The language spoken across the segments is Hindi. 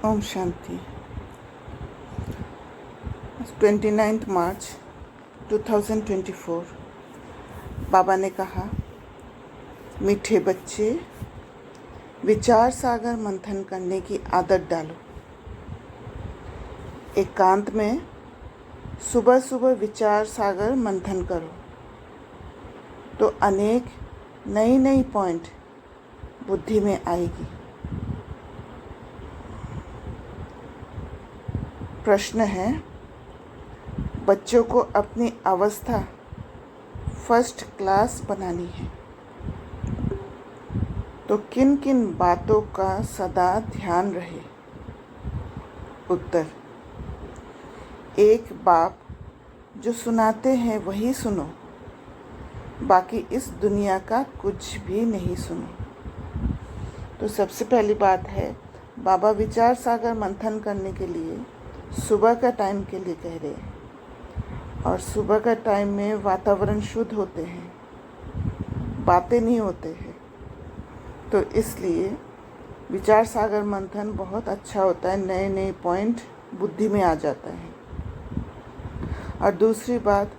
ओम शांति। 29 मार्च 2024। बाबा ने कहा, मीठे बच्चे, विचार सागर मंथन करने की आदत डालो। एकांत में सुबह सुबह विचार सागर मंथन करो तो अनेक नई पॉइंट बुद्धि में आएगी। प्रश्न है, बच्चों को अपनी अवस्था फर्स्ट क्लास बनानी है तो किन किन बातों का सदा ध्यान रहे। उत्तर, एक बाप जो सुनाते हैं वही सुनो, बाकी इस दुनिया का कुछ भी नहीं सुनो। तो सबसे पहली बात है, बाबा विचार सागर मंथन करने के लिए सुबह का टाइम के लिए कह रहे हैं। और सुबह का टाइम में वातावरण शुद्ध होते हैं, बातें नहीं होते हैं, तो इसलिए विचार सागर मंथन बहुत अच्छा होता है, नए नए पॉइंट बुद्धि में आ जाता है। और दूसरी बात,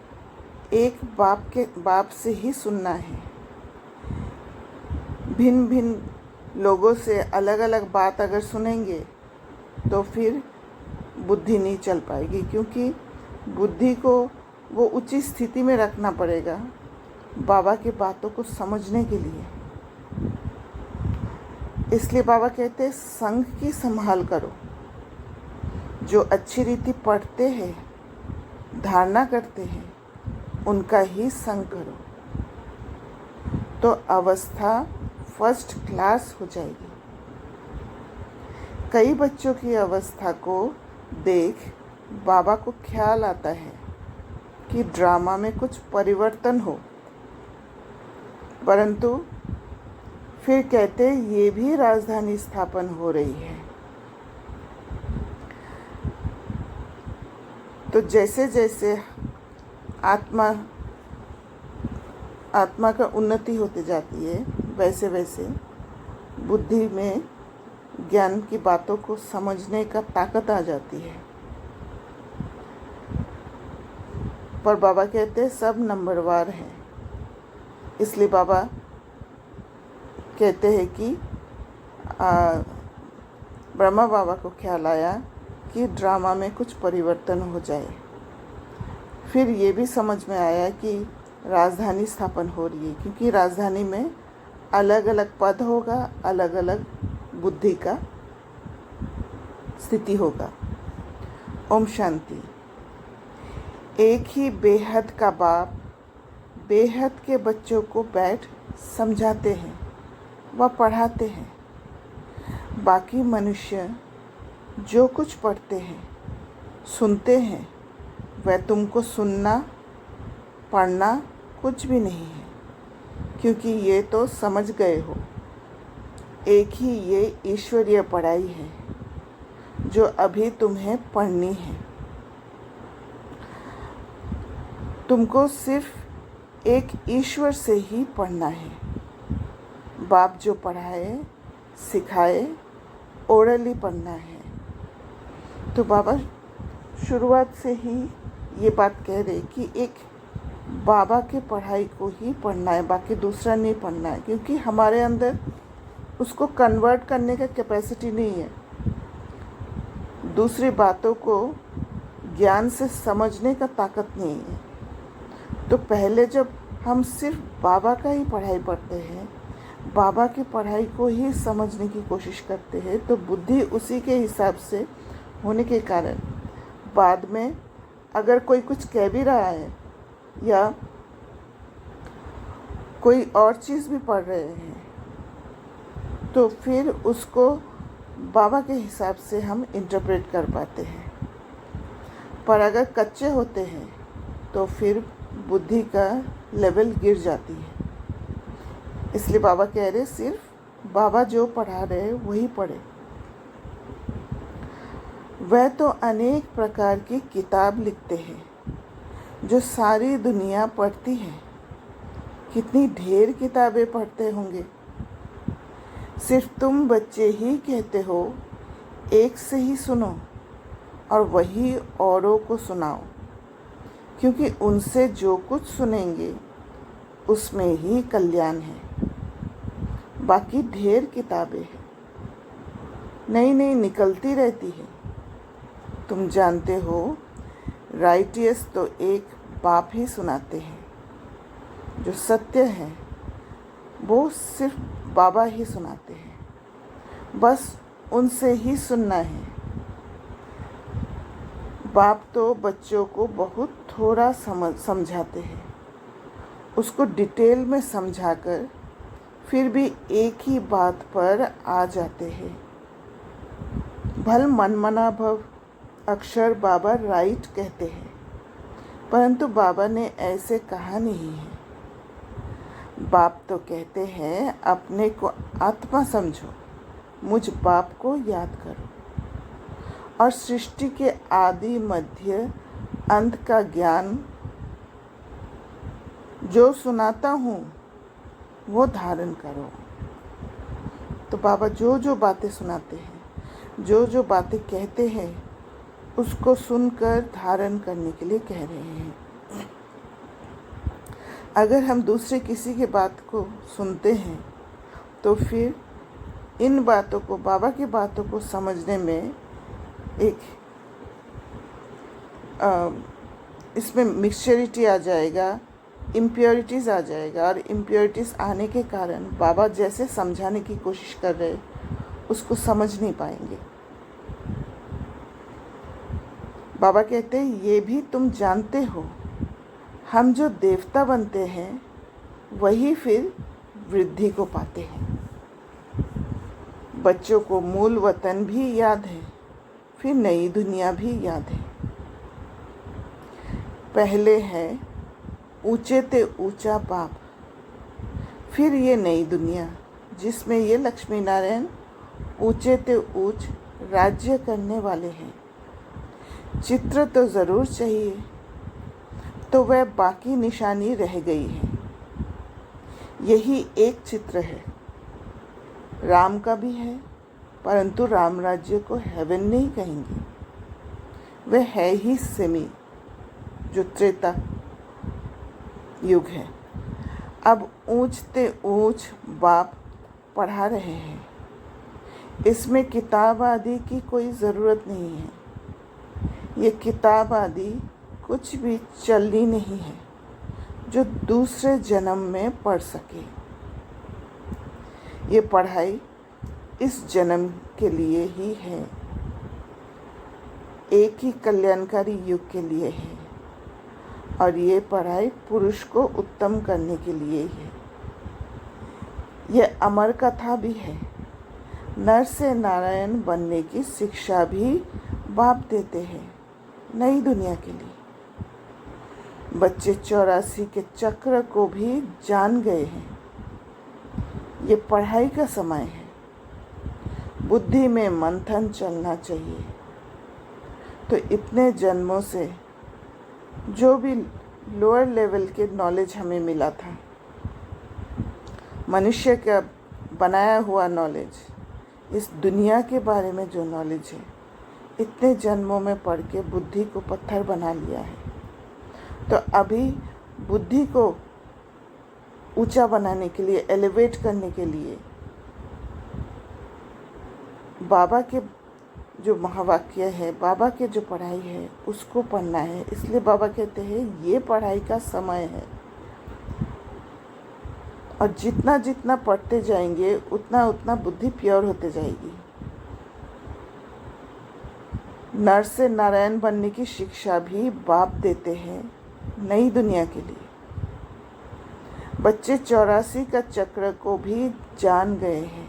एक बाप से ही सुनना है। भिन्न भिन्न लोगों से अलग अलग बात अगर सुनेंगे तो फिर बुद्धि नहीं चल पाएगी, क्योंकि बुद्धि को वो उचित स्थिति में रखना पड़ेगा बाबा की बातों को समझने के लिए। इसलिए बाबा कहते हैं, संग की संभाल करो। जो अच्छी रीति पढ़ते हैं, धारणा करते हैं, उनका ही संग करो तो अवस्था फर्स्ट क्लास हो जाएगी। कई बच्चों की अवस्था को देख बाबा को ख्याल आता है कि ड्रामा में कुछ परिवर्तन हो, परंतु फिर कहते ये भी राजधानी स्थापन हो रही है। तो जैसे जैसे आत्मा का उन्नति होती जाती है, वैसे वैसे बुद्धि में ज्ञान की बातों को समझने का ताकत आ जाती है। पर बाबा कहते हैं सब नंबरवार हैं। इसलिए बाबा कहते हैं कि ब्रह्मा बाबा को ख्याल आया कि ड्रामा में कुछ परिवर्तन हो जाए। फिर ये भी समझ में आया कि राजधानी स्थापन हो रही है, क्योंकि राजधानी में अलग अलग पद होगा, अलग अलग बुद्धि का स्थिति होगा। ओम शांति। एक ही बेहद का बाप बेहद के बच्चों को बैठ समझाते हैं व पढ़ाते हैं। बाकी मनुष्य जो कुछ पढ़ते हैं, सुनते हैं, वह तुमको सुनना पढ़ना कुछ भी नहीं है, क्योंकि ये तो समझ गए हो। एक ही ये ईश्वरीय पढ़ाई है जो अभी तुम्हें पढ़नी है। तुमको सिर्फ एक ईश्वर से ही पढ़ना है। बाप जो पढ़ाए सिखाए ओरली पढ़ना है। तो बाबा शुरुआत से ही ये बात कह रहे कि एक बाबा के पढ़ाई को ही पढ़ना है, बाकी दूसरा नहीं पढ़ना है, क्योंकि हमारे अंदर उसको कन्वर्ट करने का कैपेसिटी नहीं है। दूसरी बातों को ज्ञान से समझने का ताकत नहीं है। तो पहले जब हम सिर्फ बाबा का ही पढ़ाई पढ़ते हैं, बाबा की पढ़ाई को ही समझने की कोशिश करते हैं, तो बुद्धि उसी के हिसाब से होने के कारण बाद में अगर कोई कुछ कह भी रहा है या कोई और चीज़ भी पढ़ रहे हैं, तो फिर उसको बाबा के हिसाब से हम इंटरप्रेट कर पाते हैं। पर अगर कच्चे होते हैं तो फिर बुद्धि का लेवल गिर जाती है। इसलिए बाबा कह रहे सिर्फ बाबा जो पढ़ा रहे वही पढ़े। वह तो अनेक प्रकार की किताब लिखते हैं जो सारी दुनिया पढ़ती है। कितनी ढेर किताबें पढ़ते होंगे। सिर्फ तुम बच्चे ही कहते हो एक से ही सुनो और वही औरों को सुनाओ, क्योंकि उनसे जो कुछ सुनेंगे उसमें ही कल्याण है। बाकी ढेर किताबें हैं, नई नई निकलती रहती है। तुम जानते हो, राइटियस तो एक बाप ही सुनाते हैं। जो सत्य है वो सिर्फ बाबा ही सुनाते हैं, बस उनसे ही सुनना है। बाप तो बच्चों को बहुत थोड़ा समझाते हैं, उसको डिटेल में समझाकर फिर भी एक ही बात पर आ जाते हैं। भल मनमना भव अक्षर बाबा राइट कहते हैं, परंतु बाबा ने ऐसे कहा नहीं है। बाप तो कहते हैं अपने को आत्मा समझो, मुझ बाप को याद करो और सृष्टि के आदि मध्य अंत का ज्ञान जो सुनाता हूँ वो धारण करो। तो बाबा जो जो बातें सुनाते हैं, जो जो बातें कहते हैं, उसको सुनकर धारण करने के लिए कह रहे हैं। अगर हम दूसरे किसी की बात को सुनते हैं तो फिर इन बातों को, बाबा की बातों को समझने में एक इसमें मिक्सचरिटी आ जाएगा, इम्प्योरिटीज़ आ जाएगा, और इम्प्योरिटीज़ आने के कारण बाबा जैसे समझाने की कोशिश कर रहे उसको समझ नहीं पाएंगे। बाबा कहते हैं ये भी तुम जानते हो, हम जो देवता बनते हैं वही फिर वृद्धि को पाते हैं। बच्चों को मूल वतन भी याद है, फिर नई दुनिया भी याद है। पहले है ऊंचे ते ऊंचा बाप, फिर ये नई दुनिया जिसमें ये लक्ष्मी नारायण ऊंचे ते ऊंच राज्य करने वाले हैं। चित्र तो ज़रूर चाहिए, तो वह बाकी निशानी रह गई है। यही एक चित्र है, राम का भी है, परंतु राम राज्य को हेवन नहीं कहेंगे, वह है ही सेमी, जो त्रेता युग है। अब ऊंचते ऊंच बाप पढ़ा रहे हैं, इसमें किताब आदि की कोई ज़रूरत नहीं है। ये किताब आदि कुछ भी चलनी नहीं है जो दूसरे जन्म में पढ़ सके। ये पढ़ाई इस जन्म के लिए ही है, एक ही कल्याणकारी युग के लिए है, और ये पढ़ाई पुरुष को उत्तम करने के लिए है। यह अमर कथा भी है। नर से नारायण बनने की शिक्षा भी बाप देते हैं नई दुनिया के लिए। बच्चे 84 के चक्र को भी जान गए हैं। ये पढ़ाई का समय है, बुद्धि में मंथन चलना चाहिए। तो इतने जन्मों से जो भी लोअर लेवल के नॉलेज हमें मिला था, मनुष्य का बनाया हुआ नॉलेज, इस दुनिया के बारे में जो नॉलेज है, इतने जन्मों में पढ़ के बुद्धि को पत्थर बना लिया है। तो अभी बुद्धि को ऊंचा बनाने के लिए, एलिवेट करने के लिए बाबा के जो महावाक्य है, बाबा के जो पढ़ाई है, उसको पढ़ना है। इसलिए बाबा कहते हैं ये पढ़ाई का समय है, और जितना जितना पढ़ते जाएंगे उतना उतना बुद्धि प्योर होते जाएगी। नर से नारायण बनने की शिक्षा भी बाप देते हैं नई दुनिया के लिए। बच्चे 84 का चक्र को भी जान गए हैं।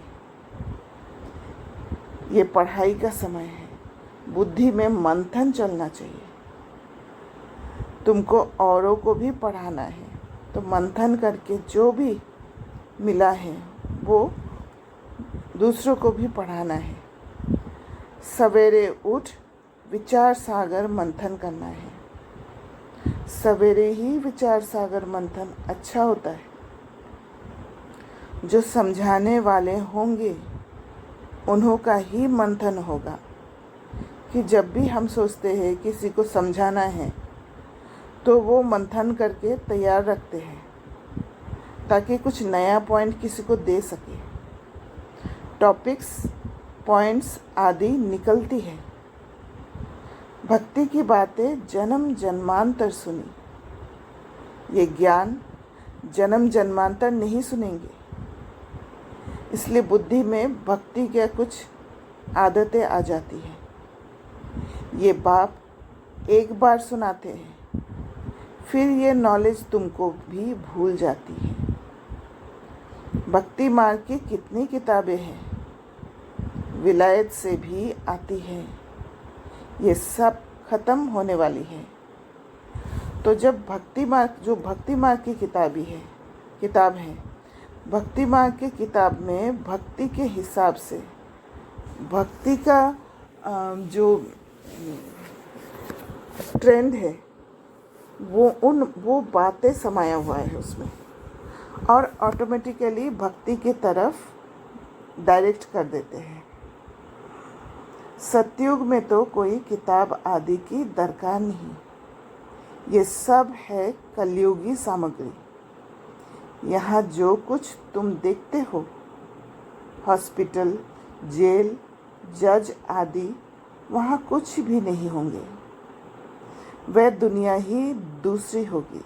ये पढ़ाई का समय है, बुद्धि में मंथन चलना चाहिए। तुमको औरों को भी पढ़ाना है, तो मंथन करके जो भी मिला है वो दूसरों को भी पढ़ाना है। सवेरे उठ विचार सागर मंथन करना है। सवेरे ही विचार सागर मंथन अच्छा होता है। जो समझाने वाले होंगे उन्हों का ही मंथन होगा। कि जब भी हम सोचते हैं किसी को समझाना है तो वो मंथन करके तैयार रखते हैं ताकि कुछ नया पॉइंट किसी को दे सके। टॉपिक्स, पॉइंट्स आदि निकलती है। भक्ति की बातें जन्म जन्मांतर सुनी। ये ज्ञान जन्म जन्मांतर नहीं सुनेंगे, इसलिए बुद्धि में भक्ति के कुछ आदतें आ जाती हैं। ये बाप एक बार सुनाते हैं, फिर ये नॉलेज तुमको भी भूल जाती है। भक्ति मार्ग की कितनी किताबें हैं, विलायत से भी आती है, ये सब ख़त्म होने वाली है। तो जब भक्ति मार्ग की किताब है, भक्ति मार्ग की किताब में भक्ति के हिसाब से भक्ति का जो ट्रेंड है वो बातें समाया हुआ है उसमें, और ऑटोमेटिकली भक्ति की तरफ डायरेक्ट कर देते हैं। सतयुग में तो कोई किताब आदि की दरकार नहीं, ये सब है कलयुगी सामग्री। यहाँ जो कुछ तुम देखते हो, हॉस्पिटल, जेल, जज आदि, वहाँ कुछ भी नहीं होंगे। वह दुनिया ही दूसरी होगी।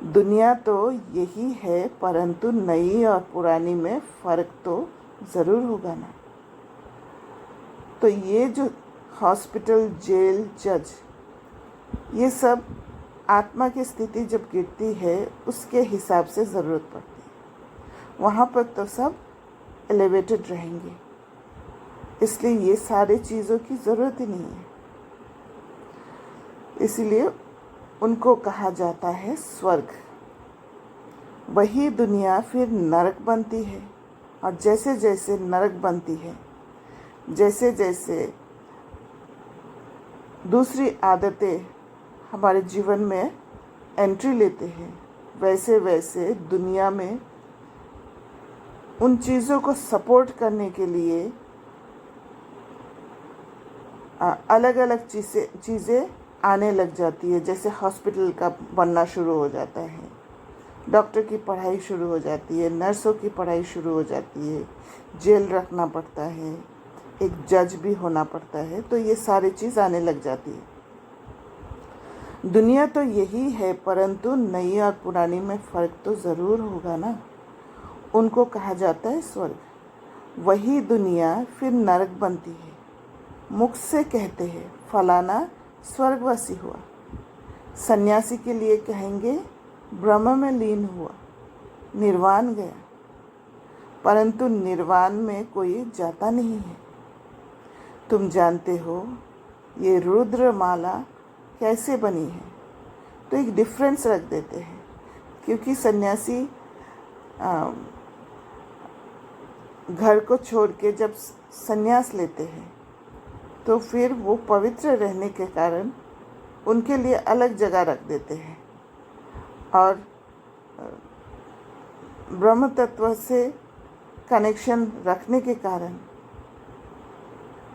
दुनिया तो यही है, परंतु नई और पुरानी में फ़र्क तो ज़रूर होगा ना। तो ये जो हॉस्पिटल, जेल, जज, ये सब आत्मा की स्थिति जब गिरती है उसके हिसाब से ज़रूरत पड़ती है। वहाँ पर तो सब एलिवेटेड रहेंगे, इसलिए ये सारी चीज़ों की ज़रूरत ही नहीं है। इसलिए उनको कहा जाता है स्वर्ग। वही दुनिया फिर नरक बनती है, और जैसे जैसे नरक बनती है, जैसे जैसे दूसरी आदतें हमारे जीवन में एंट्री लेते हैं, वैसे वैसे दुनिया में उन चीज़ों को सपोर्ट करने के लिए अलग अलग चीज़ें आने लग जाती है। जैसे हॉस्पिटल का बनना शुरू हो जाता है, डॉक्टर की पढ़ाई शुरू हो जाती है, नर्सों की पढ़ाई शुरू हो जाती है, जेल रखना पड़ता है, एक जज भी होना पड़ता है। तो ये सारी चीज़ आने लग जाती है। दुनिया तो यही है, परंतु नई और पुरानी में फ़र्क तो ज़रूर होगा ना। उनको कहा जाता है स्वर्ग। वही दुनिया फिर नरक बनती है। मुख से कहते हैं फलाना स्वर्गवासी हुआ, सन्यासी के लिए कहेंगे ब्रह्म में लीन हुआ, निर्वाण गया। परंतु निर्वाण में कोई जाता नहीं है। तुम जानते हो ये रुद्र माला कैसे बनी है? तो एक डिफरेंस रख देते हैं, क्योंकि सन्यासी घर को छोड़ के जब संन्यास लेते हैं तो फिर वो पवित्र रहने के कारण उनके लिए अलग जगह रख देते हैं, और ब्रह्म तत्व से कनेक्शन रखने के कारण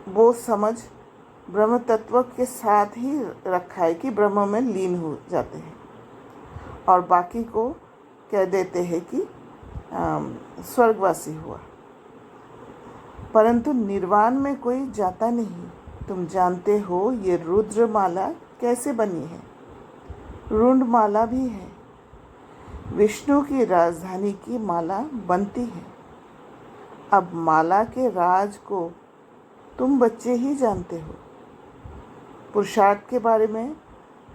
वो समझ ब्रह्म तत्व के साथ ही रखा है कि ब्रह्म में लीन हो जाते हैं, और बाकी को कह देते हैं कि स्वर्गवासी हुआ। परंतु निर्वाण में कोई जाता नहीं। तुम जानते हो ये रुद्र माला कैसे बनी है? रुंड माला भी है। विष्णु की राजधानी की माला बनती है। अब माला के राज को तुम बच्चे ही जानते हो। पुरुषार्थ के बारे में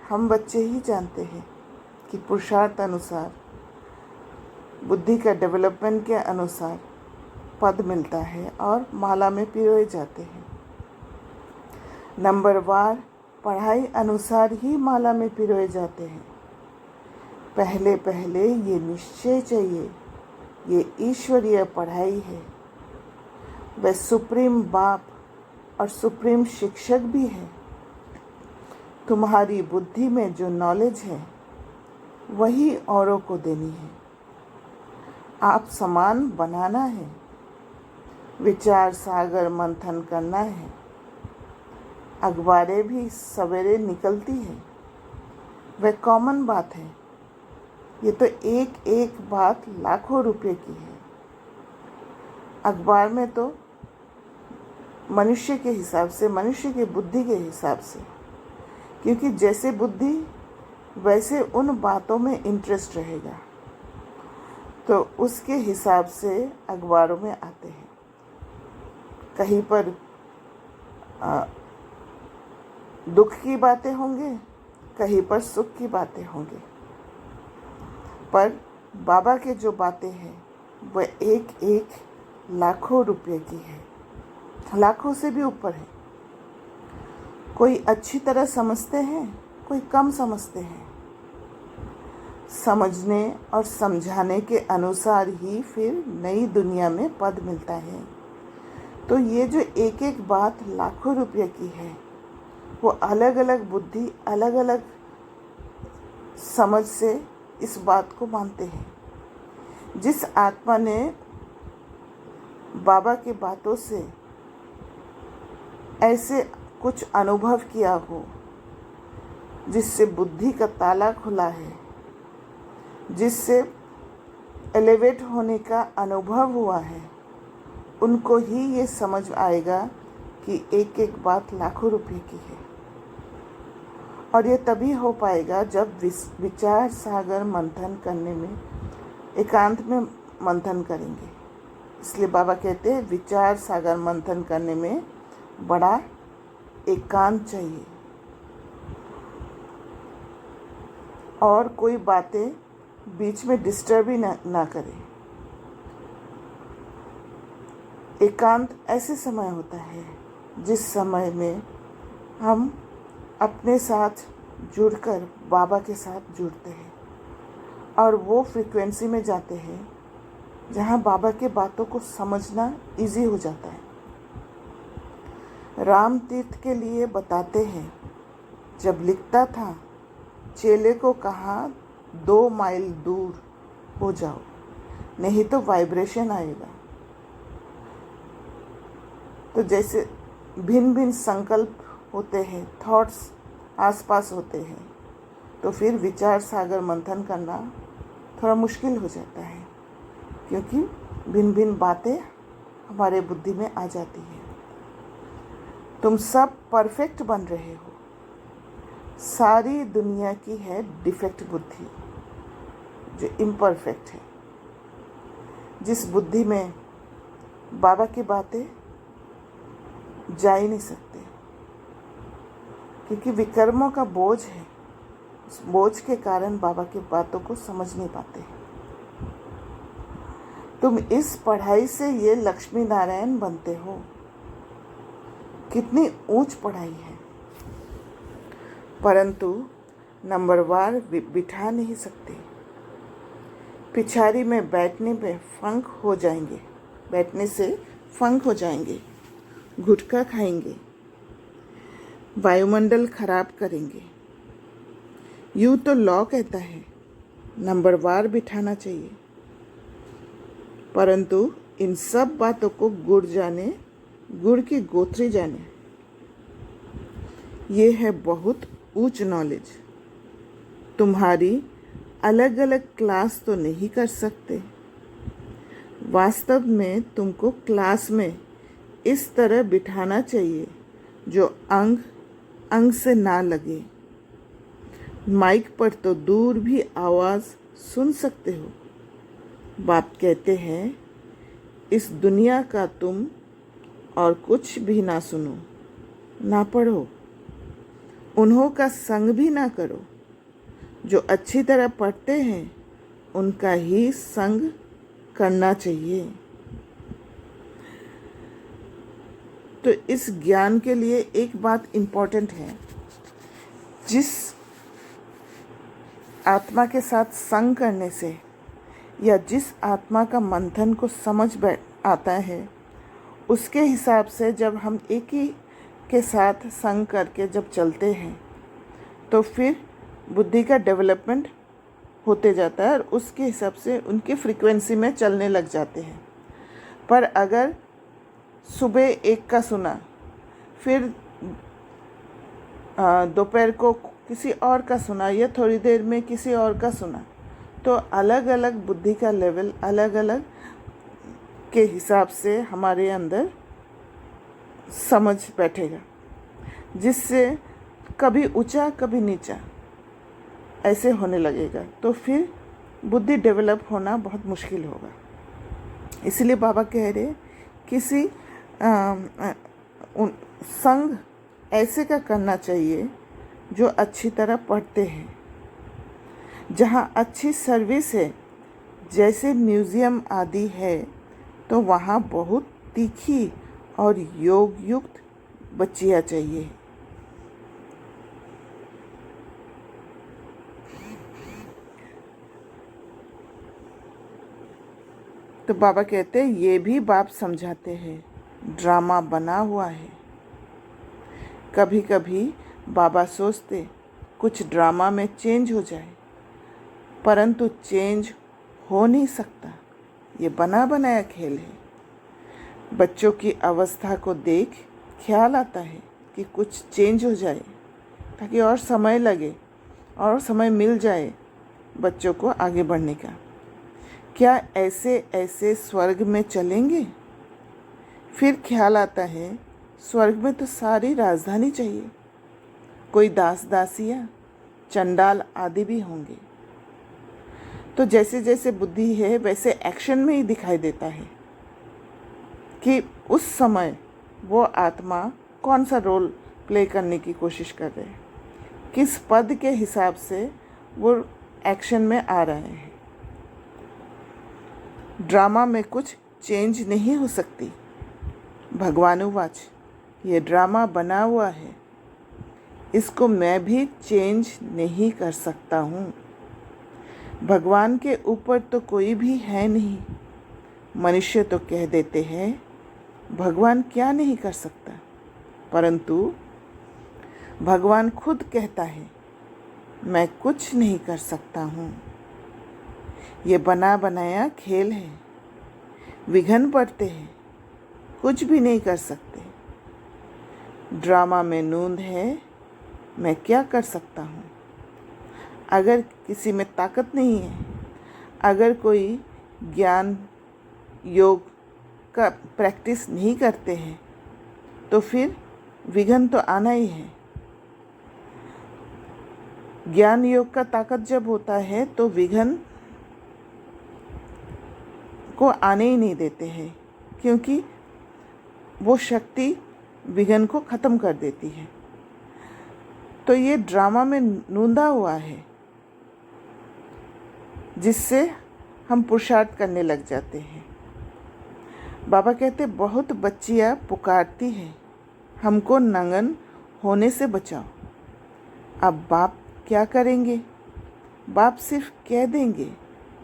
हम बच्चे ही जानते हैं कि पुरुषार्थ अनुसार, बुद्धि का डेवलपमेंट के अनुसार पद मिलता है और माला में पिरोए जाते हैं। नंबरवार पढ़ाई अनुसार ही माला में पिरोए जाते हैं। पहले पहले ये निश्चय चाहिए, ये ईश्वरीय पढ़ाई है। वह सुप्रीम बाप और सुप्रीम शिक्षक भी है। तुम्हारी बुद्धि में जो नॉलेज है वही औरों को देनी है। आप समान बनाना है, विचार सागर मंथन करना है, अखबारें भी सवेरे निकलती हैं, वह कॉमन बात है। ये तो एक एक बात लाखों रुपए की है। अखबार में तो मनुष्य के हिसाब से, मनुष्य की बुद्धि के हिसाब से, क्योंकि जैसे बुद्धि वैसे उन बातों में इंटरेस्ट रहेगा, तो उसके हिसाब से अखबारों में आते हैं। कहीं पर दुख की बातें होंगे, कहीं पर सुख की बातें होंगी, पर बाबा के जो बातें हैं वह एक एक लाखों रुपए की है, लाखों से भी ऊपर है। कोई अच्छी तरह समझते हैं, कोई कम समझते हैं। समझने और समझाने के अनुसार ही फिर नई दुनिया में पद मिलता है। तो ये जो एक एक बात लाखों रुपए की है, वो अलग अलग बुद्धि, अलग अलग समझ से इस बात को मानते हैं। जिस आत्मा ने बाबा की बातों से ऐसे कुछ अनुभव किया हो, जिससे बुद्धि का ताला खुला है, जिससे एलिवेट होने का अनुभव हुआ है, उनको ही ये समझ आएगा कि एक एक बात लाखों रुपए की है। और ये तभी हो पाएगा जब विचार सागर मंथन करने में, एकांत में मंथन करेंगे। इसलिए बाबा कहते हैं विचार सागर मंथन करने में बड़ा एकांत चाहिए, और कोई बातें बीच में डिस्टर्ब ही ना करें। एकांत ऐसे समय होता है जिस समय में हम अपने साथ जुड़कर बाबा के साथ जुड़ते हैं, और वो फ्रीक्वेंसी में जाते हैं जहाँ बाबा के बातों को समझना इजी हो जाता है। राम तीर्थ के लिए बताते हैं, जब लिखता था चेले को कहा 2 माइल दूर हो जाओ, नहीं तो वाइब्रेशन आएगा। तो जैसे भिन्न भिन्न संकल्प होते हैं, थॉट्स आसपास होते हैं, तो फिर विचार सागर मंथन करना थोड़ा मुश्किल हो जाता है, क्योंकि भिन्न भिन्न बातें हमारे बुद्धि में आ जाती हैं। तुम सब परफेक्ट बन रहे हो, सारी दुनिया की है डिफेक्ट बुद्धि जो इम्परफेक्ट है। जिस बुद्धि में बाबा की बातें जा ही नहीं सकते, क्योंकि विकर्मों का बोझ है। उस बोझ के कारण बाबा की बातों को समझ नहीं पाते। तुम इस पढ़ाई से ये लक्ष्मी नारायण बनते हो। कितनी ऊंच पढ़ाई है, परंतु नंबरवार बिठा नहीं सकते। पिछाड़ी में बैठने में फंक हो जाएंगे, बैठने से फंक हो जाएंगे, गुटखा खाएंगे, वायुमंडल खराब करेंगे। यूँ तो लॉ कहता है नंबरवार बिठाना चाहिए, परंतु इन सब बातों को गुड़ जाने, गुड़ की गोथरी जाने। ये है बहुत ऊंच नॉलेज। तुम्हारी अलग अलग क्लास तो नहीं कर सकते। वास्तव में तुमको क्लास में इस तरह बिठाना चाहिए जो अंग अंग से ना लगे। माइक पर तो दूर भी आवाज़ सुन सकते हो। बाप कहते हैं इस दुनिया का तुम और कुछ भी ना सुनो, ना पढ़ो, उन्हों का संग भी ना करो। जो अच्छी तरह पढ़ते हैं उनका ही संग करना चाहिए। तो इस ज्ञान के लिए एक बात इम्पॉर्टेंट है, जिस आत्मा के साथ संग करने से या जिस आत्मा का मंथन को समझ आता है, उसके हिसाब से जब हम एक ही के साथ संग करके जब चलते हैं तो फिर बुद्धि का डेवलपमेंट होते जाता है और उसके हिसाब से उनकी फ्रीक्वेंसी में चलने लग जाते हैं। पर अगर सुबह एक का सुना, फिर दोपहर को किसी और का सुना या थोड़ी देर में किसी और का सुना, तो अलग अलग बुद्धि का लेवल अलग अलग के हिसाब से हमारे अंदर समझ बैठेगा, जिससे कभी ऊंचा कभी नीचा ऐसे होने लगेगा, तो फिर बुद्धि डेवलप होना बहुत मुश्किल होगा। इसलिए बाबा कह रहे किसी संग ऐसे का करना चाहिए जो अच्छी तरह पढ़ते हैं, जहाँ अच्छी सर्विस है, जैसे म्यूज़ियम आदि है, तो वहाँ बहुत तीखी और योग युक्त बच्चियाँ चाहिए। तो बाबा कहते हैं ये भी बाप समझाते हैं, ड्रामा बना हुआ है। कभी कभी बाबा सोचते कुछ ड्रामा में चेंज हो जाए, परंतु चेंज हो नहीं सकता, ये बना बनाया खेल है। बच्चों की अवस्था को देख ख्याल आता है कि कुछ चेंज हो जाए, ताकि और समय लगे और समय मिल जाए बच्चों को आगे बढ़ने का। क्या ऐसे ऐसे स्वर्ग में चलेंगे? फिर ख्याल आता है स्वर्ग में तो सारी राजधानी चाहिए, कोई दास दासियाँ चंडाल आदि भी होंगे। तो जैसे जैसे बुद्धि है वैसे एक्शन में ही दिखाई देता है कि उस समय वो आत्मा कौन सा रोल प्ले करने की कोशिश कर रहे हैं, किस पद के हिसाब से वो एक्शन में आ रहे हैं। ड्रामा में कुछ चेंज नहीं हो सकती। भगवानुवाच, ये ड्रामा बना हुआ है, इसको मैं भी चेंज नहीं कर सकता हूँ। भगवान के ऊपर तो कोई भी है नहीं। मनुष्य तो कह देते हैं भगवान क्या नहीं कर सकता, परंतु भगवान खुद कहता है मैं कुछ नहीं कर सकता हूँ। ये बना बनाया खेल है, विघन पड़ते हैं, कुछ भी नहीं कर सकते। ड्रामा में नूंद है, मैं क्या कर सकता हूँ। अगर किसी में ताकत नहीं है, अगर कोई ज्ञान योग का प्रैक्टिस नहीं करते हैं, तो फिर विघन तो आना ही है। ज्ञान योग का ताकत जब होता है तो विघन को आने ही नहीं देते हैं, क्योंकि वो शक्ति विघन को ख़त्म कर देती है। तो ये ड्रामा में नूंदा हुआ है, जिससे हम पुरुषार्थ करने लग जाते हैं। बाबा कहते बहुत बच्चियाँ पुकारती हैं हमको नंगन होने से बचाओ। अब बाप क्या करेंगे? बाप सिर्फ कह देंगे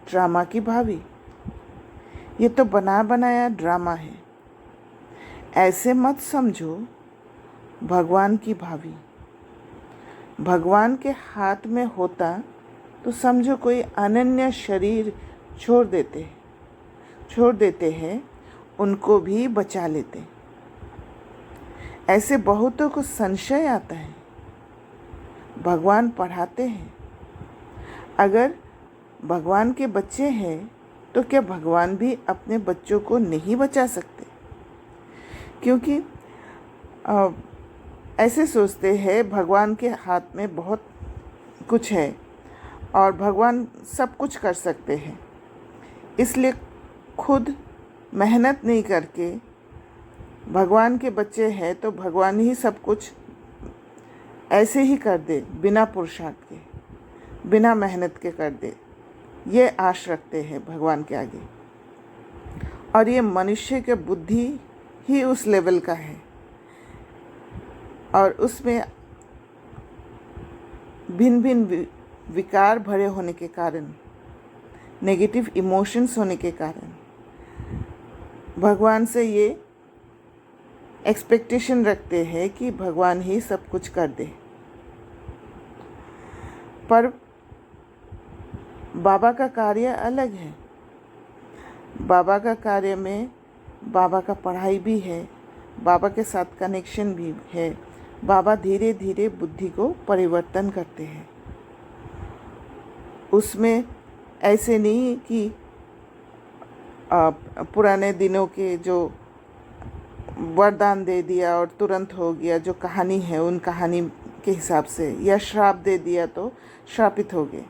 ड्रामा की भाभी। ये तो बना बनाया ड्रामा है, ऐसे मत समझो भगवान की भाभी। भगवान के हाथ में होता तो समझो कोई अनन्य शरीर छोड़ देते हैं, उनको भी बचा लेते। ऐसे बहुतों को संशय आता है, भगवान पढ़ाते हैं। अगर भगवान के बच्चे हैं तो क्या भगवान भी अपने बच्चों को नहीं बचा सकते? क्योंकि ऐसे सोचते हैं भगवान के हाथ में बहुत कुछ है और भगवान सब कुछ कर सकते हैं, इसलिए खुद मेहनत नहीं करके भगवान के बच्चे हैं तो भगवान ही सब कुछ ऐसे ही कर दे, बिना पुरुषार्थ के, बिना मेहनत के कर दे। ये आश रखते हैं भगवान के आगे। और ये मनुष्य के बुद्धि ही उस लेवल का है और उसमें भिन्न भिन्न विकार भरे होने के कारण, नेगेटिव इमोशंस होने के कारण भगवान से ये एक्सपेक्टेशन रखते हैं कि भगवान ही सब कुछ कर दे। पर बाबा का कार्य अलग है। बाबा का कार्य में बाबा का पढ़ाई भी है, बाबा के साथ कनेक्शन भी है, बाबा धीरे धीरे बुद्धि को परिवर्तन करते हैं। उसमें ऐसे नहीं कि पुराने दिनों के जो वरदान दे दिया और तुरंत हो गया, जो कहानी है उन कहानी के हिसाब से, या श्राप दे दिया तो श्रापित हो गए।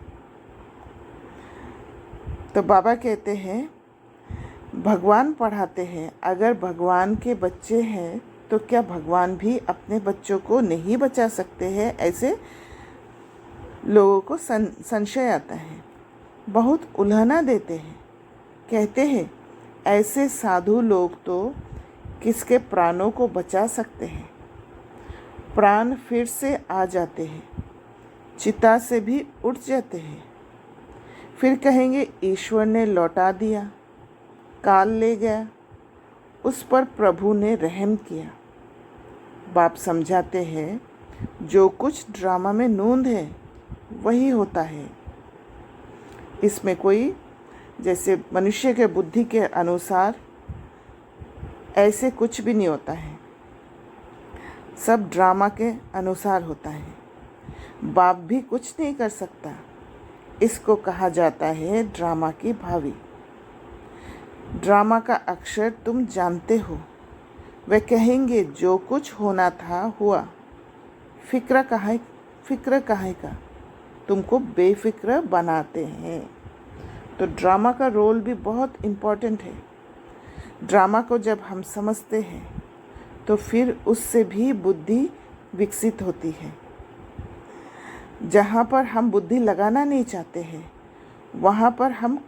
तो बाबा कहते हैं भगवान पढ़ाते हैं, अगर भगवान के बच्चे हैं तो क्या भगवान भी अपने बच्चों को नहीं बचा सकते हैं? ऐसे लोगों को संशय आता है, बहुत उल्हना देते हैं। कहते हैं ऐसे साधु लोग तो किसके प्राणों को बचा सकते हैं? प्राण फिर से आ जाते हैं, चिता से भी उठ जाते हैं, फिर कहेंगे ईश्वर ने लौटा दिया, काल ले गया, उस पर प्रभु ने रहम किया। बाप समझाते हैं जो कुछ ड्रामा में नूंद है वही होता है। इसमें कोई जैसे मनुष्य के बुद्धि के अनुसार ऐसे कुछ भी नहीं होता है, सब ड्रामा के अनुसार होता है। बाप भी कुछ नहीं कर सकता, इसको कहा जाता है ड्रामा की भावी। ड्रामा का अक्षर तुम जानते हो। वे कहेंगे जो कुछ होना था हुआ, फिक्र काहे का, तुमको बेफिक्र बनाते हैं। तो ड्रामा का रोल भी बहुत इम्पोर्टेंट है। ड्रामा को जब हम समझते हैं तो फिर उससे भी बुद्धि विकसित होती है। जहाँ पर हम बुद्धि लगाना नहीं चाहते हैं वहाँ पर हम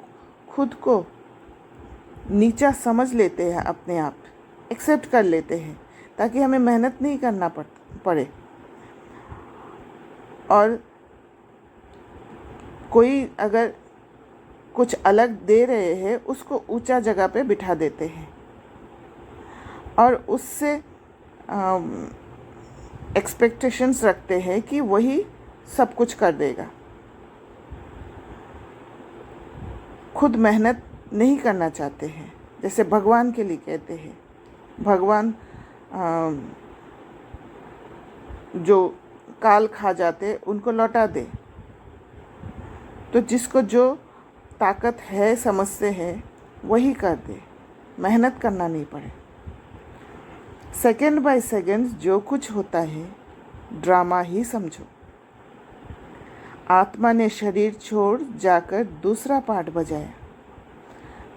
खुद को नीचा समझ लेते हैं, अपने आप एक्सेप्ट कर लेते हैं ताकि हमें मेहनत नहीं करना पड़े। और कोई अगर कुछ अलग दे रहे हैं उसको ऊंचा जगह पे बिठा देते हैं और उससे एक्सपेक्टेशंस रखते हैं कि वही सब कुछ कर देगा। खुद मेहनत नहीं करना चाहते हैं। जैसे भगवान के लिए कहते हैं भगवान जो काल खा जाते उनको लौटा दे। तो जिसको जो ताकत है समझते हैं वही कर दे, मेहनत करना नहीं पड़े। सेकंड बाय सेकंड जो कुछ होता है ड्रामा ही समझो। आत्मा ने शरीर छोड़ जाकर दूसरा पार्ट बजाया।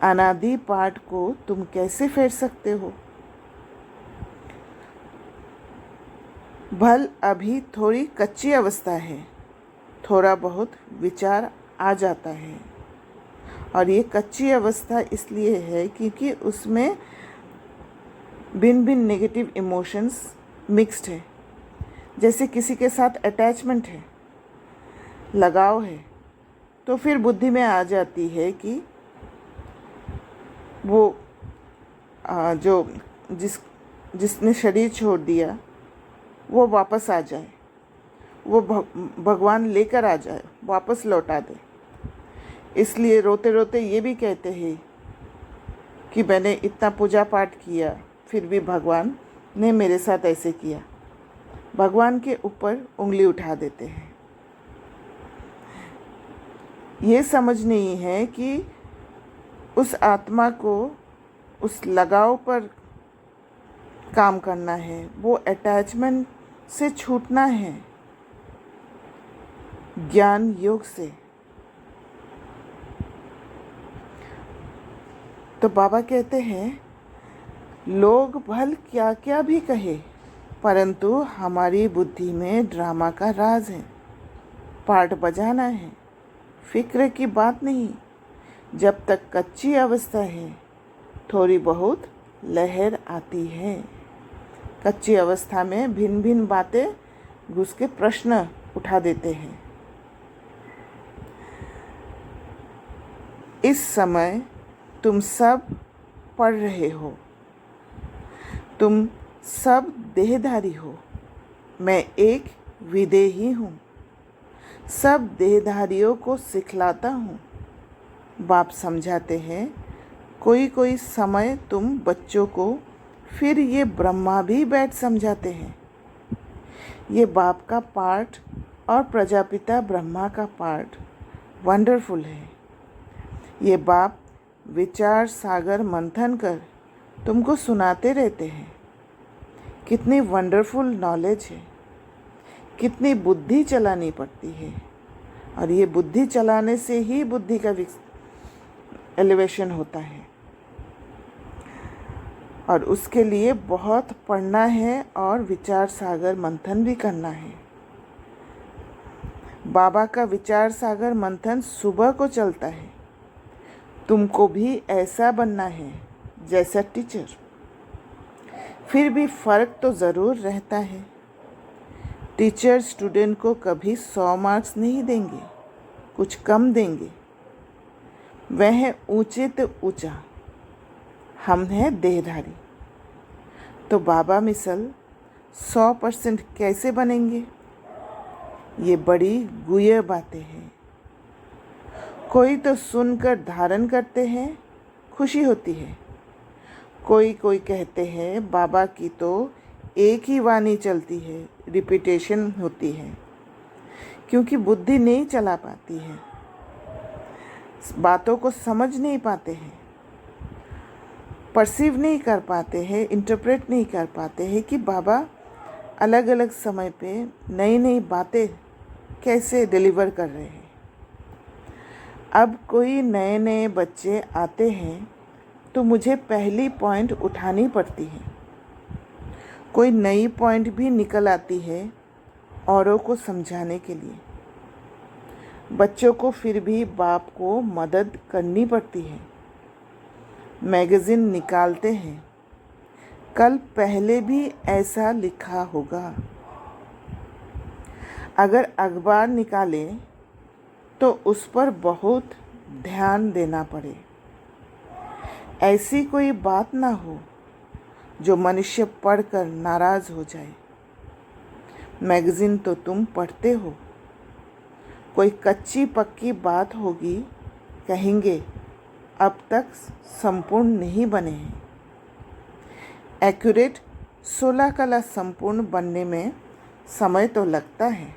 अनादि पार्ट को तुम कैसे फेर सकते हो? भल अभी थोड़ी कच्ची अवस्था है, थोड़ा बहुत विचार आ जाता है। और ये कच्ची अवस्था इसलिए है क्योंकि उसमें भिन्न भिन्न नेगेटिव इमोशंस मिक्स्ड है। जैसे किसी के साथ अटैचमेंट है, लगाव है, तो फिर बुद्धि में आ जाती है कि वो जिसने शरीर छोड़ दिया वो वापस आ जाए, वो भगवान लेकर आ जाए, वापस लौटा दे। इसलिए रोते रोते ये भी कहते हैं कि मैंने इतना पूजा पाठ किया फिर भी भगवान ने मेरे साथ ऐसे किया। भगवान के ऊपर उंगली उठा देते हैं। ये समझ नहीं है कि उस आत्मा को उस लगाव पर काम करना है, वो अटैचमेंट से छूटना है ज्ञान योग से। तो बाबा कहते हैं लोग भल क्या क्या भी कहे परंतु हमारी बुद्धि में ड्रामा का राज है। पार्ट बजाना है, फिक्र की बात नहीं। जब तक कच्ची अवस्था है थोड़ी बहुत लहर आती है। कच्ची अवस्था में भिन्न भिन्न बातें घुस के प्रश्न उठा देते हैं। इस समय तुम सब पढ़ रहे हो, तुम सब देहधारी हो, मैं एक विदेही हूँ, सब देहधारियों को सिखलाता हूँ। बाप समझाते हैं कोई कोई समय तुम बच्चों को फिर ये ब्रह्मा भी बैठ समझाते हैं। ये बाप का पार्ट और प्रजापिता ब्रह्मा का पार्ट वंडरफुल है। ये बाप विचार सागर मंथन कर तुमको सुनाते रहते हैं। कितनी वंडरफुल नॉलेज है, कितनी बुद्धि चलानी पड़ती है, और ये बुद्धि चलाने से ही बुद्धि का एलिवेशन होता है, और उसके लिए बहुत पढ़ना है और विचार सागर मंथन भी करना है। बाबा का विचार सागर मंथन सुबह को चलता है। तुमको भी ऐसा बनना है जैसा टीचर। फिर भी फ़र्क तो ज़रूर रहता है। टीचर स्टूडेंट को कभी 100 मार्क्स नहीं देंगे, कुछ कम देंगे। वह है ऊंचे तो ऊंचा, हम हैं देहधारी। तो बाबा मिसल 100% कैसे बनेंगे? ये बड़ी गुह्य बातें हैं। कोई तो सुनकर धारण करते हैं, खुशी होती है। कोई कोई कहते हैं बाबा की तो एक ही वाणी चलती है, रिपीटेशन होती है, क्योंकि बुद्धि नहीं चला पाती है, बातों को समझ नहीं पाते हैं, परसीव नहीं कर पाते हैं, इंटरप्रेट नहीं कर पाते हैं कि बाबा अलग अलग समय पे नई नई बातें कैसे डिलीवर कर रहे हैं। अब कोई नए नए बच्चे आते हैं तो मुझे पहली पॉइंट उठानी पड़ती है। कोई नई पॉइंट भी निकल आती है औरों को समझाने के लिए। बच्चों को फिर भी बाप को मदद करनी पड़ती है। मैगज़ीन निकालते हैं, कल पहले भी ऐसा लिखा होगा। अगर अखबार निकालें तो उस पर बहुत ध्यान देना पड़े। ऐसी कोई बात ना हो जो मनुष्य पढ़कर नाराज़ हो जाए। मैगज़ीन तो तुम पढ़ते हो, कोई कच्ची पक्की बात होगी, कहेंगे अब तक संपूर्ण नहीं बने हैं। एक्यूरेट 16 कला संपूर्ण बनने में समय तो लगता है।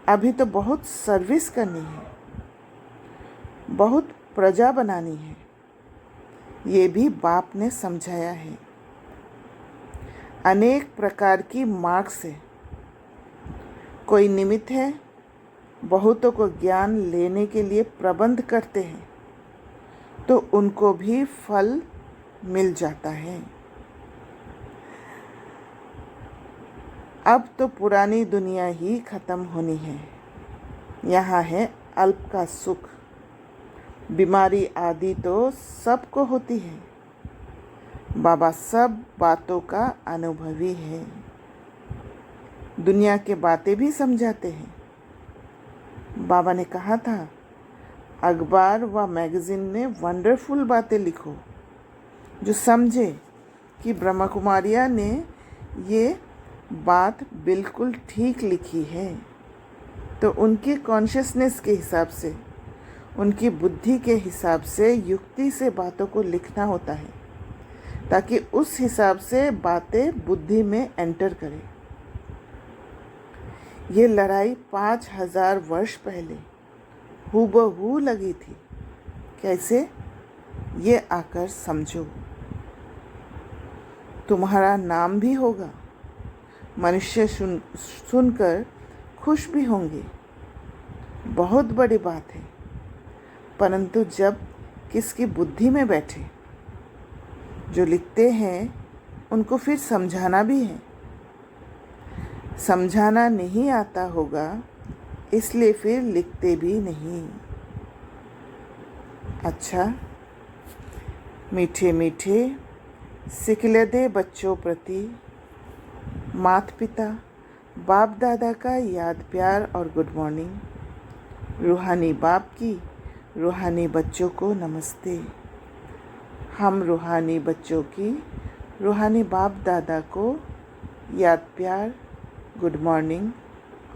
अभी तो बहुत सर्विस करनी है, बहुत प्रजा बनानी है। ये भी बाप ने समझाया है। अनेक प्रकार की मार्क्स है। कोई निमित्त है, बहुतों को ज्ञान लेने के लिए प्रबंध करते हैं तो उनको भी फल मिल जाता है। अब तो पुरानी दुनिया ही खत्म होनी है। यहाँ है अल्प का सुख। बीमारी आदि तो सबको होती है। बाबा सब बातों का अनुभवी है। दुनिया के बातें भी समझाते हैं। बाबा ने कहा था अखबार व मैगज़ीन में वंडरफुल बातें लिखो जो समझे कि ब्रह्मा कुमारियाँ ने ये बात बिल्कुल ठीक लिखी है। तो उनकी कॉन्शियसनेस के हिसाब से, उनकी बुद्धि के हिसाब से, युक्ति से बातों को लिखना होता है ताकि उस हिसाब से बातें बुद्धि में एंटर करें। ये लड़ाई 5000 वर्ष पहले हूबहू लगी थी। कैसे? ये आकर समझो। तुम्हारा नाम भी होगा। मनुष्य सुनकर खुश भी होंगे। बहुत बड़ी बात है। परंतु जब किसकी बुद्धि में बैठे, जो लिखते हैं उनको फिर समझाना भी है। समझाना नहीं आता होगा इसलिए फिर लिखते भी नहीं। अच्छा, मीठे मीठे सिकलदे बच्चों प्रति माता पिता बाप दादा का याद प्यार और गुड मॉर्निंग। रूहानी बाप की रूहानी बच्चों को नमस्ते। हम रूहानी बच्चों की रूहानी बाप दादा को याद प्यार, गुड मॉर्निंग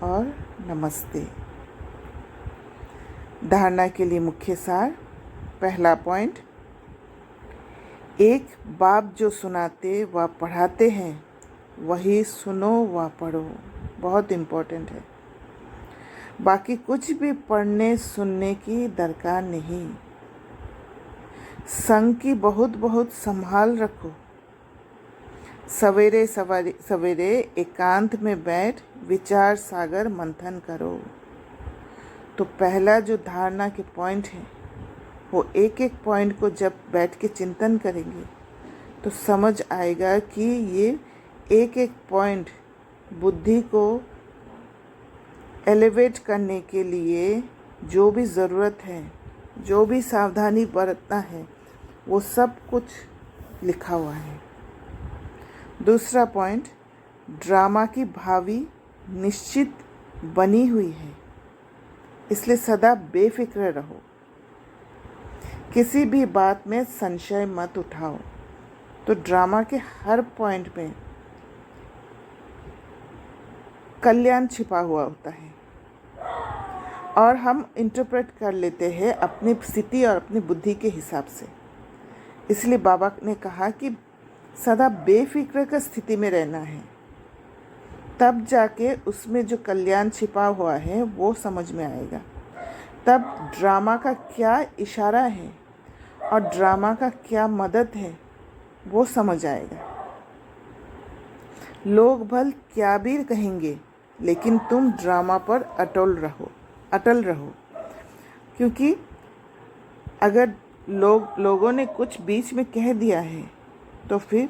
और नमस्ते। धारणा के लिए मुख्य सार। पहला पॉइंट, एक बाप जो सुनाते व पढ़ाते हैं वही सुनो व पढ़ो। बहुत इम्पोर्टेंट है। बाकी कुछ भी पढ़ने सुनने की दरकार नहीं। संग की बहुत बहुत संभाल रखो। सवेरे सवेरे एकांत में बैठ विचार सागर मंथन करो। तो पहला जो धारणा के पॉइंट है, वो एक एक पॉइंट को जब बैठ के चिंतन करेंगे तो समझ आएगा कि ये एक एक पॉइंट बुद्धि को एलिवेट करने के लिए जो भी ज़रूरत है, जो भी सावधानी बरतना है, वो सब कुछ लिखा हुआ है। दूसरा पॉइंट, ड्रामा की भावी निश्चित बनी हुई है, इसलिए सदा बेफिक्र रहो। किसी भी बात में संशय मत उठाओ। तो ड्रामा के हर पॉइंट में कल्याण छिपा हुआ होता है और हम इंटरप्रेट कर लेते हैं अपनी स्थिति और अपनी बुद्धि के हिसाब से। इसलिए बाबा ने कहा कि सदा बेफिक्र का स्थिति में रहना है, तब जाके उसमें जो कल्याण छिपा हुआ है वो समझ में आएगा। तब ड्रामा का क्या इशारा है और ड्रामा का क्या मदद है वो समझ आएगा। लोग भल क्या भी कहेंगे, लेकिन तुम ड्रामा पर अटल रहो। क्योंकि अगर लोगों ने कुछ बीच में कह दिया है तो फिर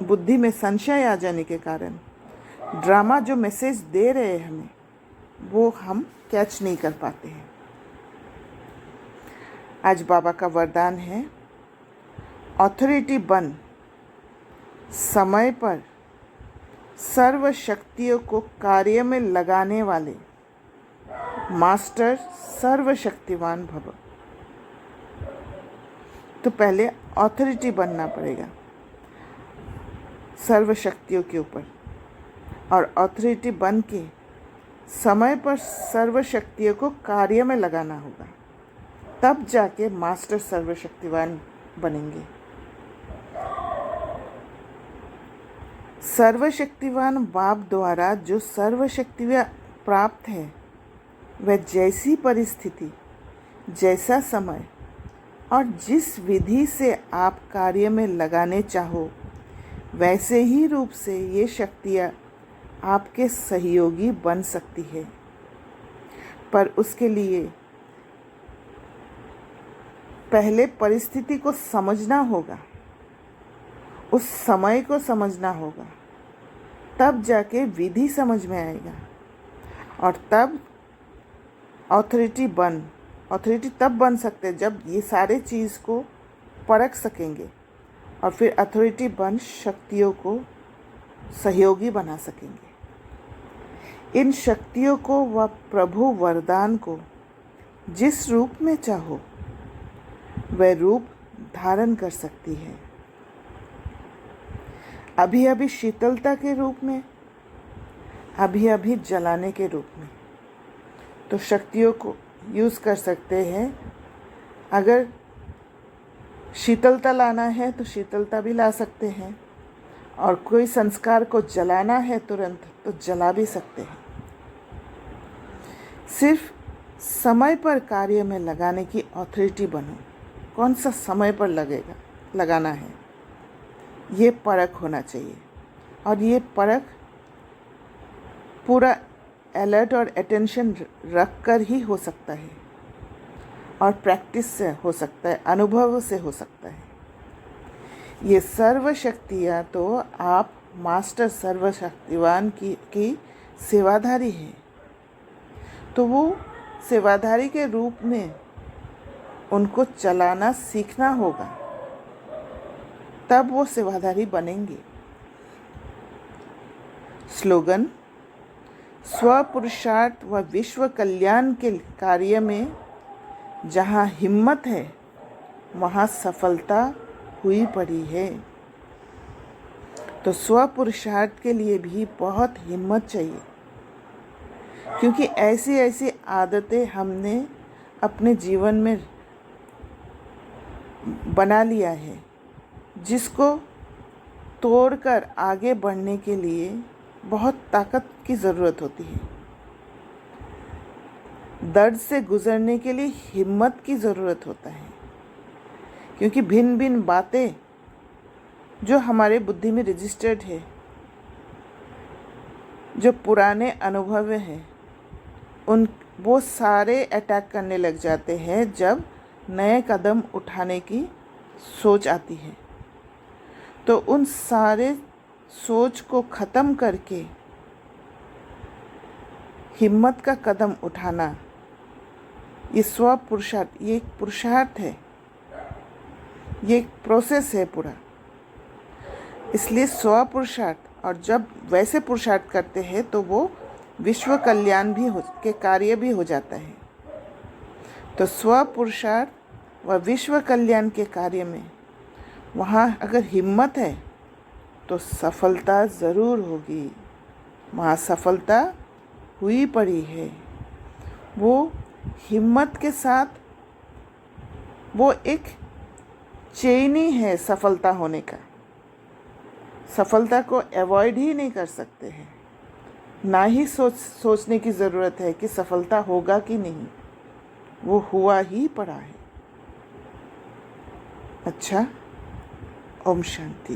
बुद्धि में संशय आ जाने के कारण ड्रामा जो मैसेज दे रहे हैं हमें, वो हम कैच नहीं कर पाते हैं। आज बाबा का वरदान है, अथॉरिटी बन, समय पर सर्व शक्तियों को कार्य में लगाने वाले मास्टर सर्वशक्तिवान भव। तो पहले अथॉरिटी बनना पड़ेगा सर्व शक्तियों के ऊपर, और अथॉरिटी बन के समय पर सर्व शक्तियों को कार्य में लगाना होगा, तब जाके मास्टर सर्वशक्तिवान बनेंगे। सर्वशक्तिवान बाप द्वारा जो सर्वशक्ति प्राप्त है, वह जैसी परिस्थिति, जैसा समय और जिस विधि से आप कार्य में लगाने चाहो, वैसे ही रूप से ये शक्तियाँ आपके सहयोगी बन सकती है। पर उसके लिए पहले परिस्थिति को समझना होगा, उस समय को समझना होगा, तब जाके विधि समझ में आएगा। और तब अथॉरिटी तब बन सकते जब ये सारे चीज़ को परख सकेंगे, और फिर अथॉरिटी बन शक्तियों को सहयोगी बना सकेंगे। इन शक्तियों को व प्रभु वरदान को जिस रूप में चाहो वह रूप धारण कर सकती है। अभी अभी शीतलता के रूप में, अभी अभी जलाने के रूप में। तो शक्तियों को यूज़ कर सकते हैं। अगर शीतलता लाना है तो शीतलता भी ला सकते हैं, और कोई संस्कार को जलाना है तुरंत तो जला भी सकते हैं। सिर्फ समय पर कार्य में लगाने की अथॉरिटी बनो। कौन सा समय पर लगाना है, ये परख होना चाहिए। और ये परख पूरा अलर्ट और अटेंशन रख कर ही हो सकता है, और प्रैक्टिस से हो सकता है, अनुभव से हो सकता है। ये सर्व शक्तियाँ तो आप मास्टर सर्वशक्तिवान की सेवाधारी है। तो वो सेवाधारी के रूप में उनको चलाना सीखना होगा, तब वो सेवाधारी बनेंगे। स्लोगन, स्वपुरुषार्थ व विश्व कल्याण के कार्य में जहाँ हिम्मत है वहाँ सफलता हुई पड़ी है। तो स्वपुरुषार्थ के लिए भी बहुत हिम्मत चाहिए, क्योंकि ऐसी ऐसी आदतें हमने अपने जीवन में बना लिया है जिसको तोड़कर आगे बढ़ने के लिए बहुत ताकत की ज़रूरत होती है। दर्द से गुज़रने के लिए हिम्मत की ज़रूरत होता है, क्योंकि भिन्न भिन्न बातें जो हमारे बुद्धि में रजिस्टर्ड है, जो पुराने अनुभव हैं, वो सारे अटैक करने लग जाते हैं जब नए कदम उठाने की सोच आती है। तो उन सारे सोच को ख़त्म करके हिम्मत का कदम उठाना, ये स्व पुरुषार्थ, ये एक पुरुषार्थ है, ये एक प्रोसेस है पूरा। इसलिए स्व पुरुषार्थ, और जब वैसे पुरुषार्थ करते हैं तो वो विश्व कल्याण के कार्य भी हो जाता है। तो स्व पुरुषार्थ व विश्व कल्याण के कार्य में वहाँ अगर हिम्मत है तो सफलता ज़रूर होगी। वहाँ सफलता हुई पड़ी है। वो हिम्मत के साथ वो एक चेन ही है सफलता होने का। सफलता को अवॉइड ही नहीं कर सकते हैं, ना ही सोचने की ज़रूरत है कि सफलता होगा कि नहीं, वो हुआ ही पड़ा है। अच्छा, ओम शांति।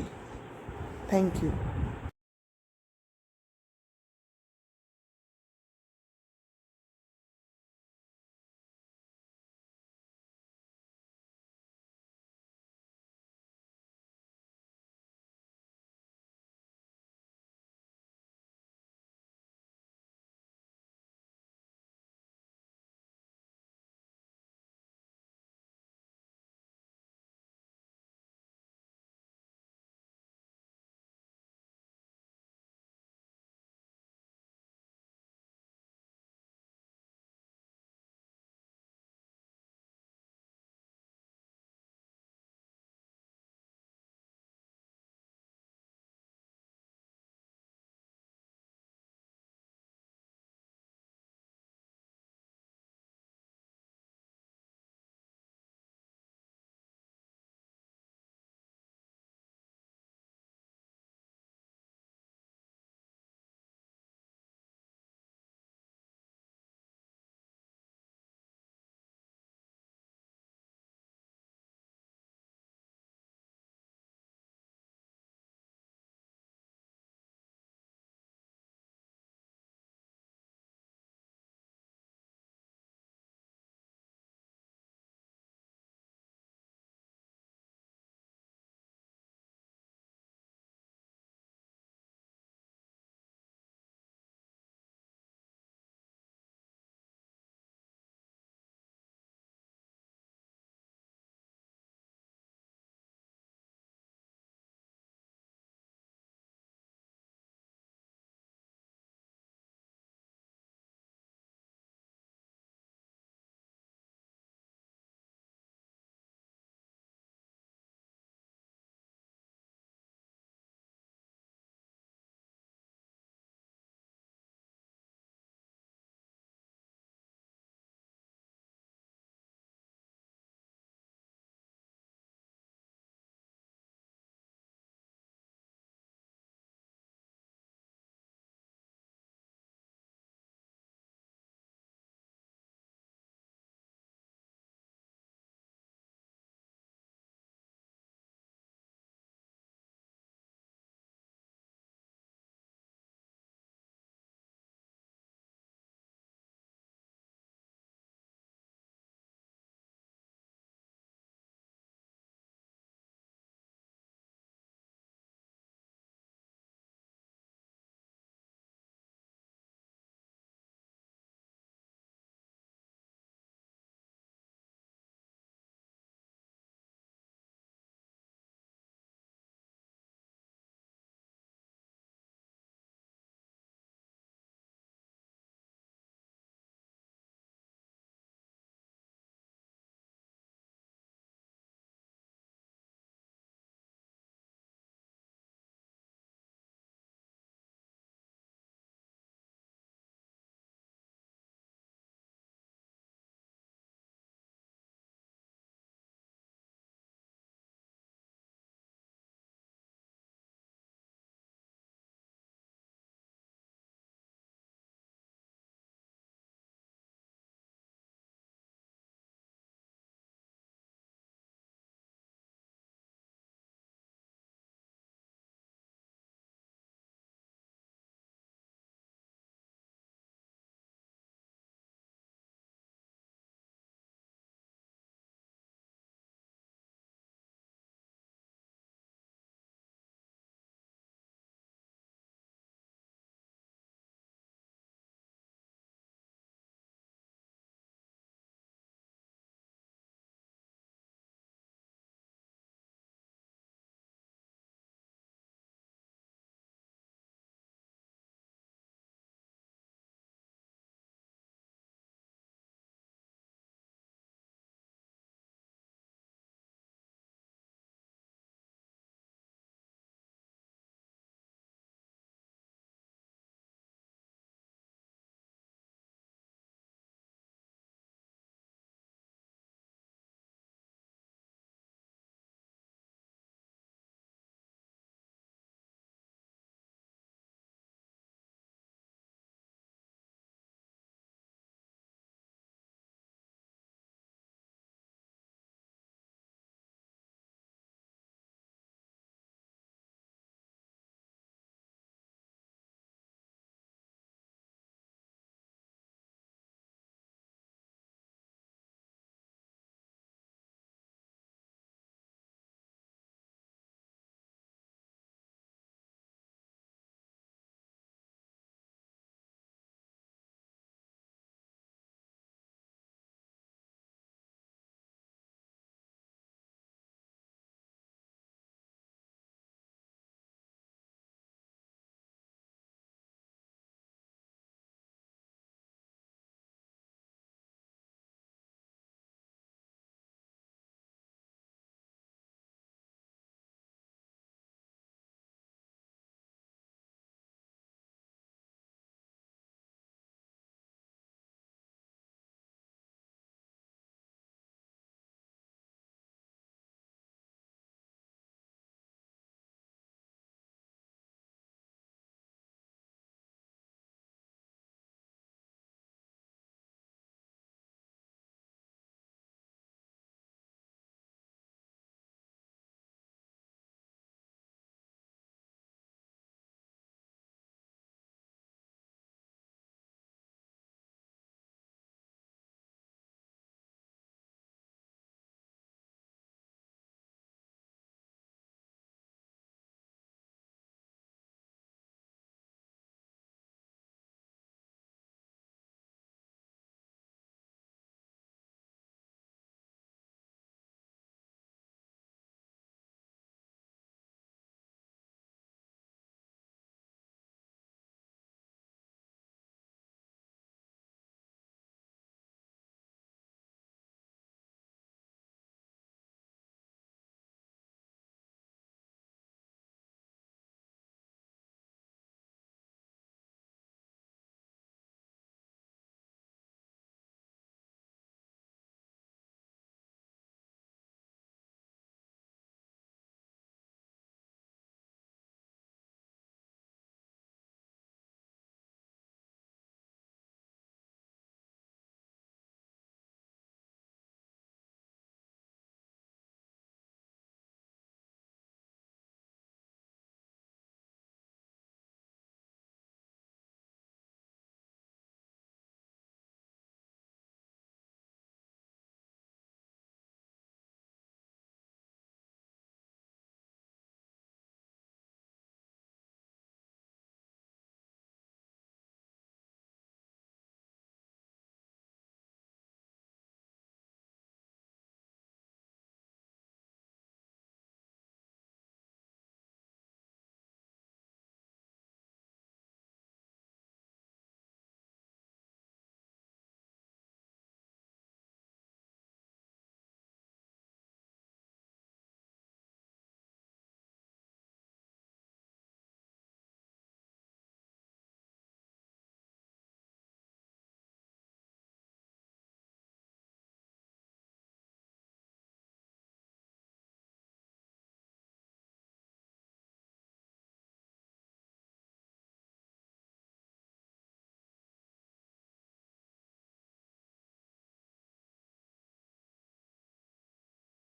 Thank you.